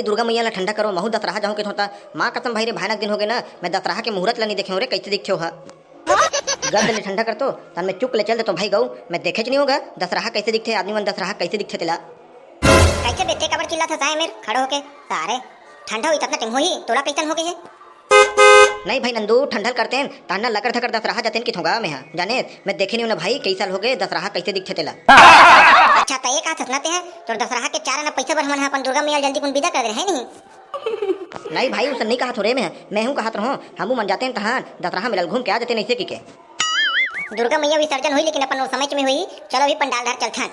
दुर्गा मैया ला ठंडा करो महू दशहरा जाऊँ के होता माँ कसम भाई रे भयानक दिन हो गए ना मैं दशहरा के मुहूर्त ला नहीं देखे हो रे कैसे दिखे हो गद ले ठंडा कर तो तन मैं चुप ले चल दे तो भाई गऊ मैं देखे नहीं होगा दशहरा कैसे दिखते आदमी मन दशहरा कैसे दिखते तेला कैसे बेटे कबर चिल्ला था साए मेरे खड़े होके सारे ठंडा हुई इतना टाइम होई तोला कैसन हो गए है नहीं भाई नंदू ठंडल करते हैं ताना लकर धकर दशहरा जाते कि होगा मैं जाने मैं देखे नहीं हूं ना भाई कई साल हो गए दशहरा कैसे दिखते तेला अच्छा तो ये कहा सुनाते हैं तो दशहरा के 4 आना पैसा भर हम अपन दुर्गा मैया जल्दी कुन विदा कर दे है नहीं नहीं भाई उस नहीं कहा थोड़े मैं हूँ कहा रहूँ हम मन जाते हैं तहाँ दशहरा मिलल घूम के आ जाते नहीं से की दुर्गा मैया विसर्जन हुई लेकिन अपन समय में हुई चलो अभी पंडाल धर चलथन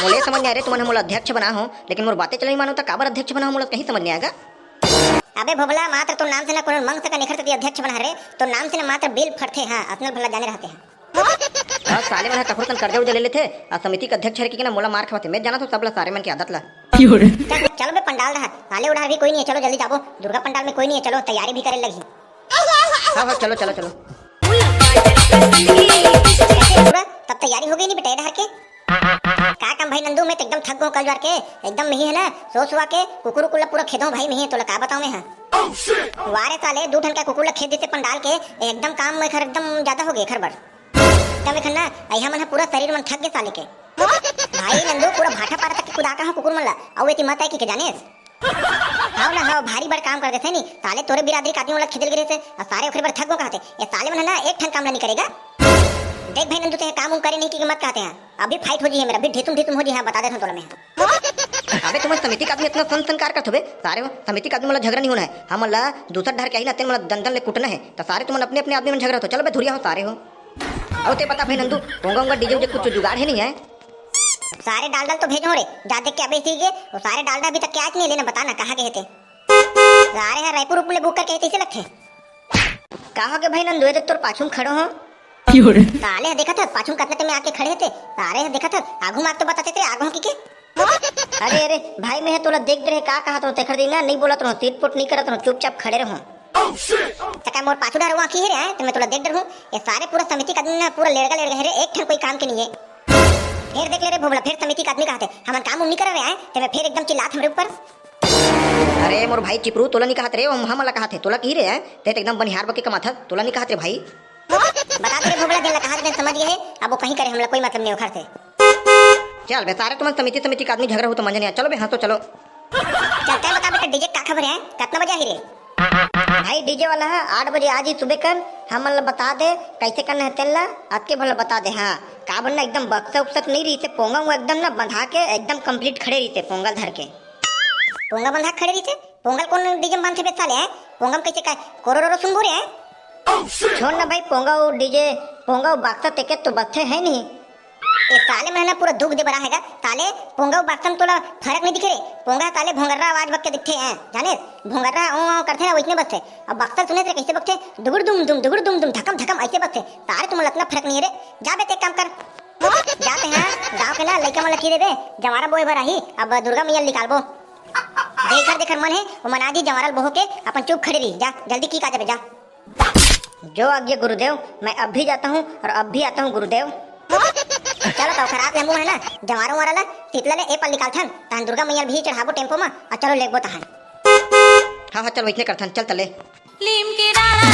मोले समझ नहीं आ रहे तुमने मोला अध्यक्ष बना हो लेकिन मोर बातें चल मानो तो काबर अध्यक्ष बना हो मोला कहीं समझ नहीं आएगा अबे भोबला मात्र तो नाम से ना कोनो मंग सका निखरते अध्यक्ष बना रे तो नाम से ना मात्र बिल फटते हां अपने भला जाने रहते हैं और साले मन कखरो तन कर्जा उजा ले लेते और समिति के अध्यक्ष है कि ना मोला मार खवाते मैं जाना तो सब सारे मन की आदत ला चलो बे पंडाल रहा हाले उड़ा भी कोई नहीं है चलो जल्दी जाबो दुर्गा पंडाल में कोई नहीं है चलो तैयारी भी करे लगी हां चलो चलो चलो तब तैयारी हो गई नहीं बेटा इधर के का काम भाई नंदू मैं तो एकदम थक गो कल बार के एकदम नहीं है ना सो सुआ के कुकुर कुला पूरा खेदो भाई नहीं है तो का बताऊं मैं हां वारे साले 2 ठन का कुकुर खेद देते पंडाल के एकदम काम में खर एकदम ज्यादा हो गए खरबर तब खन्ना अइहा मन पूरा शरीर मन थक गए साले के भाई नंदू पूरा भाटा पारा तक कुदा का कुकुर मन ला औ एती मत है कि जाने हां ना हां भारी बड़ काम कर देते नहीं साले तोरे बिरादरी का आदमी वाला खेदल गिरे से और सारे ओखरे पर थक गो कहते ये साले मन ना एक ठन काम नहीं करेगा देख भाई नंदू ते काम करे नहीं कि मत कहते हैं अभी फाइट हो जी है मेरा अभी ढितुम हो जी है बता देता तोला मैं अबे तुम समिति का आदमी इतना संस्कार करत होबे सारे समिति का आदमी मला झगड़ा नहीं होना है हम मला दूसरा ढर के आई ना ते मला दंदन ले कुटना है तो सारे तुम अपने अपने आदमी में झगड़ा हो चलो बे धुरिया हो सारे हो और ते पता भाई नंदू होंगा डीजे उजे कुछ जुगाड़ है नहीं है सारे डाल तो भेजो रे जा देख के अबे सीगे और सारे डालडा अभी तक क्या नहीं लेना बताना कहां गए थे सारे है रायपुर उपले बुक करके ऐसे लगते कहा के भाई नंदू तोर पाछू खड़ो हो साले देखा था पाछू कतने में आके खड़े थे सारे देखा था आगू मार तो बताते थे आगू की के अरे अरे भाई मैं तोला देख रहे का कहा तो तेखर देना नहीं बोला तो तीट नहीं करत चुपचाप खड़े रहो तका मोर पाछू डर वहां की है तो मैं तोला देख रहूं ये सारे पूरा समिति का आदमी पूरा लेड़गा रे एक ठन कोई काम के नहीं है फिर देख ले रे भोबला फिर समिति का आदमी कहते हम काम नहीं कर रहे हैं तो मैं फिर एकदम चिल्लात हमरे ऊपर अरे मोर भाई चिपरू तोला नहीं कहत रे हम मला कहत तोला की रे ते एकदम बनिहार बके कमाथा तोला नहीं कहत रे भाई बता दे भोबला देला कहा दे समझ गए अब वो कहीं करे हमला कोई मतलब नहीं उखर से चल बे सारे तुम समिति का आदमी झगड़ा हो तो मंजन चलो बे हां तो चलो चलता है बता बेटा डीजे का खबर है कितना बजे ही रे भाई डीजे वाला है 8 बजे आज ही सुबह कर हम बता दे कैसे करना है तेला आज के भला बता दे हाँ का बनना एकदम बक्सा उक्सत नहीं रही थे पोंगा एकदम ना बंधा के एकदम कंप्लीट खड़े रही थे पोंगल धर के पोंगा बंधा खड़े रही थे पोंगल कौन डीजे में बांधे बेचाले हैं पोंगम कैसे का कोरोरो सुन बोरे हैं छोड़ ना भाई पोंगा डीजे पोंगा बक्सा तेके तो बच्चे है नहीं ए साले में पूरा दुख दे बरा हैगा ताले पोंगा बक्सम तोला फर्क नहीं दिखे रे पोंगा ताले भोंगर्रा आवाज बक्के दिखते हैं जाने भोंगर्रा ओ करते हैं वैसने बक्से अब बक्सर सुने रे कैसे बक्से दुगुड़ दुम धकम धकम ऐसे बक्से तारे तुम इतना फर्क नहीं है रे जा बेटे काम कर जाते हैं गांव के ना लइका मन लकी देबे जवारा बोए भर आही अब दुर्गा मैया निकालबो देखर मन है वो मनाजी जवारल बोहो के अपन चुप खड़े रही जा जल्दी की का जाबे जा जो आज्ञा गुरुदेव मैं अब भी जाता हूँ और अब भी आता हूँ गुरुदेव चलो तो खराब लेमू है ना जवारों वाला तितला ले ए पर निकाल थन तहन दुर्गा मैया भी चढ़ाबो टेम्पो में और चलो लेगबो तहन हां चल वैसे करथन चल तले लीम के राणा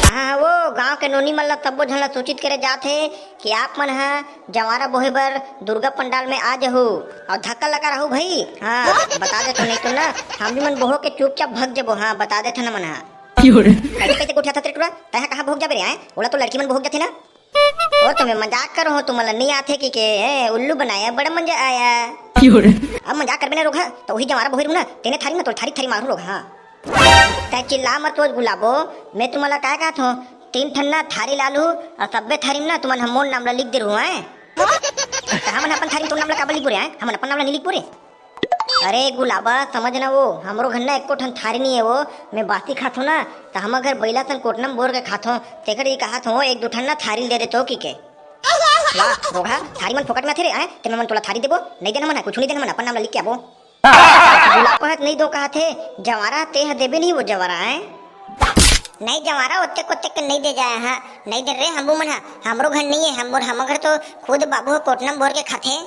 हाँ वो गांव के नोनी मल्ला तब्बो झला सूचित करे जाते कि आप मन है जवारा बोहे बर दुर्गा पंडाल में आ जाहू और धक्का लगा रहू भाई हाँ बता दे तो नहीं तो ना हम भी मन बोहो के चुपचाप भग जबो हाँ बता दे ना मन हाँ कैसे उठा था तेरे तह कहाँ भोग जाबे रे बोला तो लड़की मन भोग जाते ना और तुम्हें मजाक करो हो तुम नहीं आते कि उल्लू बनाया बड़ा मजा आया अब मजाक कर बिना रोगा तो वही जमारा बोहिरू ना तेने थारी ना तो थारी थारी मारू रोगा हाँ तय चिल्ला मत रोज गुलाबो मैं तुम्हारा क्या कहत हूँ 3 ठन्ना थारी लालू और सब्बे थारी ना तुम्हारा हम मोन नाम लिख दे रहा है हम अपन थारी तुम नाम का लिख बोरे हैं हम अपन नाम नहीं लिख बोरे अरे गुलाबा समझना वो हमरो घर ना एको ठन थारी नहीं है वो मैं बासी खात हूँ ना तो हम अगर बैला सन कोटनम बोर के खात हूँ तेकर ये कहत हूँ 1-2 ठन ना थारी दे देतो की के रोगा थारी मन फोकट में थे रे आए ते मन तोला थारी देबो नहीं देना मन कुछ नहीं देना मन अपन नाम लिख के आबो गुलाबा हत नहीं दो कहा थे जवारा ते देबे नहीं वो जवारा है नहीं जवारा ओते कोते के नहीं दे जाए हां नहीं दे रे हमबो मन हमरो घर नहीं है हम घर तो खुद बाबू कोटनम बोर के खाते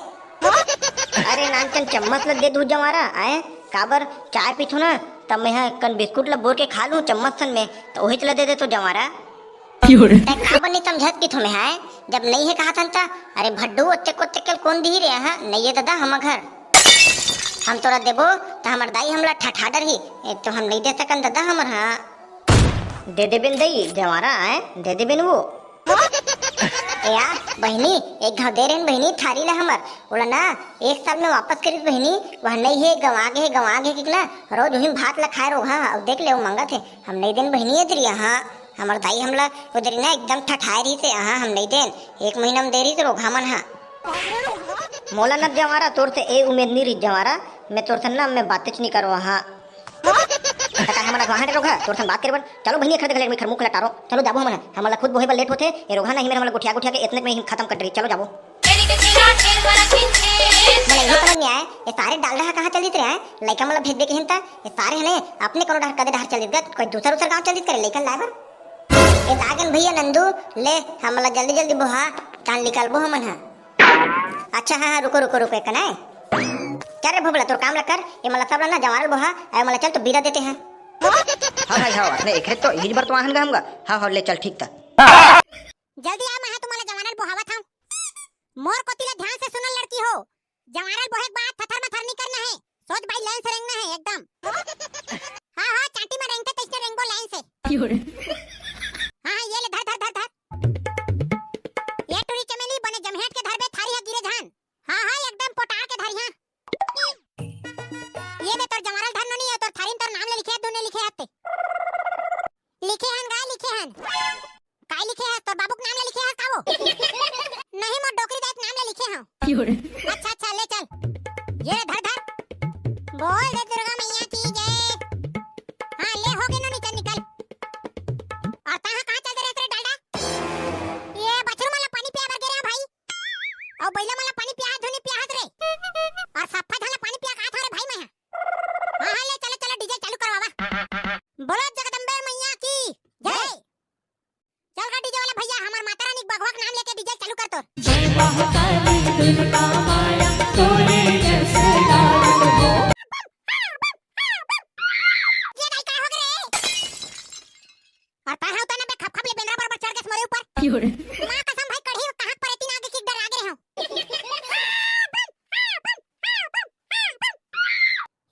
अरे नानचन चम्मच लग दे दूध जवारा आए काबर चाय पीथू ना तब मैं यहाँ कन बिस्कुट ला बोर के खा लूँ चम्मच सन में तो वही चला दे दे तो जवारा काबर नहीं समझत की तुम्हें है जब नहीं है कहा था अरे भड्डू ओते को तेकल कौन दी रे हां नहीं है दादा हम घर हम तोरा देबो तो हमर दाई हमला ठठा डर ही एक तो हम नहीं दे सकन दादा हमर हां दे दे बिन दई जवारा है दे दे बिन वो या बहनी एक घाव दे रेन बहनी थारी ला हमर बोला ना एक साल में वापस करी बहनी वह नहीं है गवा गे कि ना रोज वही भात ला खाए रो हां अब देख ले वो मंगा थे हम नहीं देन बहनी है तेरी हां हमर दाई हमला उधर ना एकदम ठठाए रही से हां हम नहीं देन एक महीना में दे रही तो रोघा मन हां मोला न जवारा तोर से ए उम्मीद नहीं रही जवारा मैं तोर से ना मैं बातें नहीं करवा हां तका हमारा वहां रोगा तोर से बात करबन चलो बहनी खरीद ले मैं खरमुख लटारो चलो जाबो हम हमला खुद बोहे लेट होते ए रोगा नहीं मेरे हमला गुठिया के इतने में ही खत्म कर रही चलो जाबो तेरी के तेरा खेल वाला खिंचे मैं ये समझ नहीं आया ये सारे डाल रहा कहां चल रहे हैं लइका मला भेज दे के हिंता ये सारे हने अपने कोनो डाल कदे डाल चल गए कोई दूसरा गांव चल करे लइका लाबर ए दागन भैया नंदू ले हमला जल्दी बोहा कान निकालबो हमन हां अच्छा हां रुको कना क्या रे भोबला तोर काम ला कर ये मला सब ना जवार बोहा ए मला चल तो बीरा देते हैं हां भाई हां अपने एक तो हिज बार तो आहन गमगा हां ले चल ठीक था जल्दी आ मैं तुम्हारा जवानल बोहावा था मोर कोतिला ध्यान से सुनल लड़की हो जवानल बोहे के बाद थथर मथर नहीं करना है सोच भाई लाइन से रेंगना है एकदम हां चाटी में रेंगते तैसे रेंगो लाइन से हां ये ले धर ये टुरी चमेली बने जमहेट के धर बे थारी है गिरे धान हां एकदम पोटार के धर यहां ये दे तोर जवानल धर नहीं है तोर थारी तोर नाम ले लिखे दोने लिखे आते लिखे हन काय लिखे है तोर बाबू के नाम ले लिखे है कावो नहीं मोर डोकरी दात नाम ले लिखे हां अच्छा ले चल ये धर बोल दे दुर्गा मैया की जय हां ले हो गए नो निकल और कहां चल रहे रे डालडा ये बछरू मला पानी पिया बर गे रे भाई और बैला मला पानी पिया धोने पिया रे और सफा झाला पानी पिया का था रे भाई मैं हां ले चलो डीजे चालू करवावा बोलो जगदम्बे मैया की जय चल गा डीजे वाला भैया हमार माता रानी भगवा के नाम लेके डीजे चालू कर तो जय महाकाली दुर्गा माया तोरे जैसे लाल हो ये दाई का हो गए और कहां होता ना बे खप ले बेंद्रा बराबर चढ़ के मरे ऊपर मां कसम भाई कढ़ी कहां पर इतनी आगे किक डर आगे रहे हो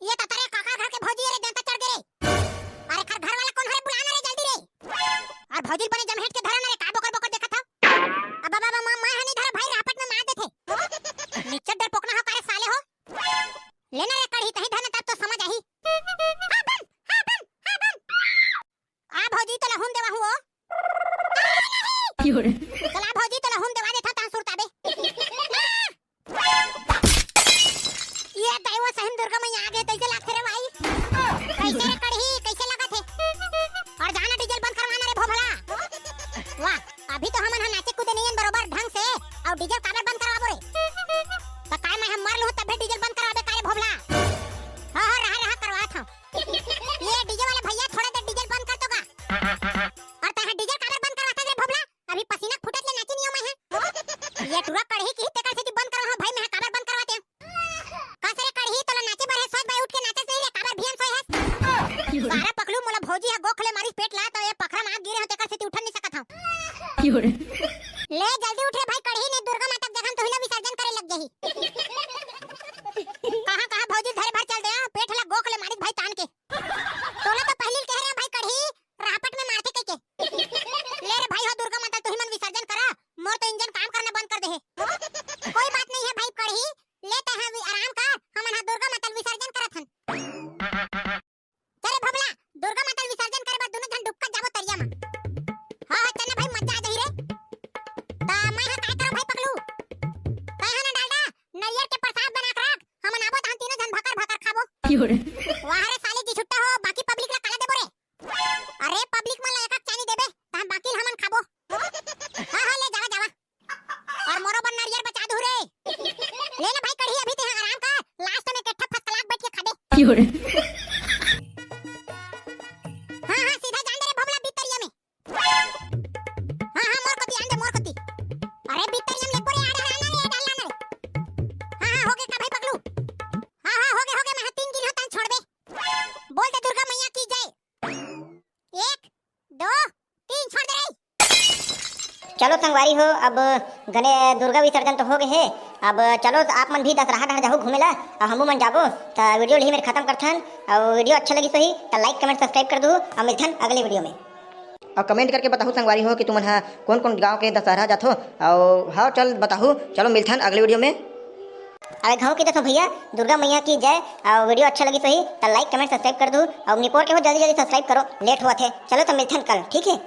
ये तो तेरे काका घर के भौजी रे देंता चढ़ गए अरे घर वाला कौन है बुलाना रे जल्दी रे और भौजी बने जमहेट के धरना रे का बोकर देखा था अब बाबा मां है नहीं धरा भाई रापट में मार देथे नीचे डर पोकना हो करे साले हो लेना रे कढ़ी कहीं धरना तब तो समझ आई आ भौजी तो लहुन देवा हुओ चला भौजी तो लहुन देवा देथा ता सुरताबे ये दैव सहन दुर्गा मैया आगे कैसे लागथे रे भाई कैसे रे कढ़ी कैसे लगा थे और जाना डीजल बंद करवाना रे भोभला वाह अभी तो हमन नाचे कूदे नहीं बरोबर ढंग से और डीजल काबर बंद करवाबो रे तो काय मैं हम मर लहू तब भी डीजल बंद करवाबे कारे भोभला हां रहा करवा था ये डीजे वाले भैया थोड़ा देर डीजल बंद कर तो का और तहां डीजल काबर बंद करवाता रे भोभला अभी पसीना फुटत ले नाची नियो मैं है ये टुरा कढ़ी की तेकर से बंद करवा भाई मैं काबर बंद करवाते कासे रे कढ़ी तो नाचे बर है सोच भाई उठ के नाचे नहीं रे काबर भियन सोय है सारा पकलू मोला भौजी है गोखले मारी पेट ला तो ये पखरा में गिरे हो तेकर से उठ नहीं सकत हूं ले जल्दी उठ रे भाई कढ़ी ने दुर्गा माता के जगह तो हिला विसर्जन करे लग गई कहां भौजी धरे भर चल दे पेट ला गोखले मारी भाई तान के तोला तो पहले कह रहे भाई कढ़ी रापट में मारते कई के ले रे भाई हो दुर्गा माता तो हिमन विसर्जन करा मोर तो इंजन काम करना बंद कर दे है कोई बात नहीं है भाई कढ़ी लेते हैं आराम कर हमन हा दुर्गा माता विसर्जन करत हन चले भबला दुर्गा माता विसर्जन करे बाद दोनों जन डुबका जाबो तरिया में हां चलना भाई मजा आ जाई रे ता मैं हा काय करो भाई पकलू कहां ना डालडा नैयर के प्रसाद बना के रख हमन आबो ता तीनों जन भकर खाबो वाह रे साले जी छुट्टा हो बाकी पब्लिक ला काला देबो रे अरे पब्लिक मन ला एक चानी देबे ता बाकी हमन खाबो हां ले जावा और मोरो बन नारियल बचा दू रे ले ना भाई कढ़ी अभी ते आराम कर लास्ट में केठा फसलाक बैठ के खा दे हां सीधा जान दे रे भमला भीतरिया में हां मोर कोती अरे भीतरिया में लेको रे आड़ा रे डालना रे हां हो गए का भाई पकलू हां हो गए मैं 3 दिन होता छोड़ दे चलो संगवारी हो, अब गणे दुर्गा विसर्जन तो हो गए है। अब चलो तो आप मन भी दशहरा ढाह जाहू घूमेला और हमू मन जाबो। तो वीडियो यही मेरे खत्म करथन। और वीडियो अच्छा लगी सही तो लाइक कमेंट सब्सक्राइब कर दो और मिलथन अगले वीडियो में। और कमेंट करके बताहू संगवारी हो कि तुमन हा कौन कौन गाँव के दशहरा जाथो। और हाँ चल बताहू, चलो मिलथन अगले वीडियो में। अरे गाँव की देखो भैया, दुर्गा मैया की जय। और वीडियो अच्छा लगी सही तो लाइक कमेंट सब्सक्राइब कर दो और निपोर के हो जल्दी जल्दी सब्सक्राइब करो, लेट हुआ थे। चलो तो मिलथन कल, ठीक है।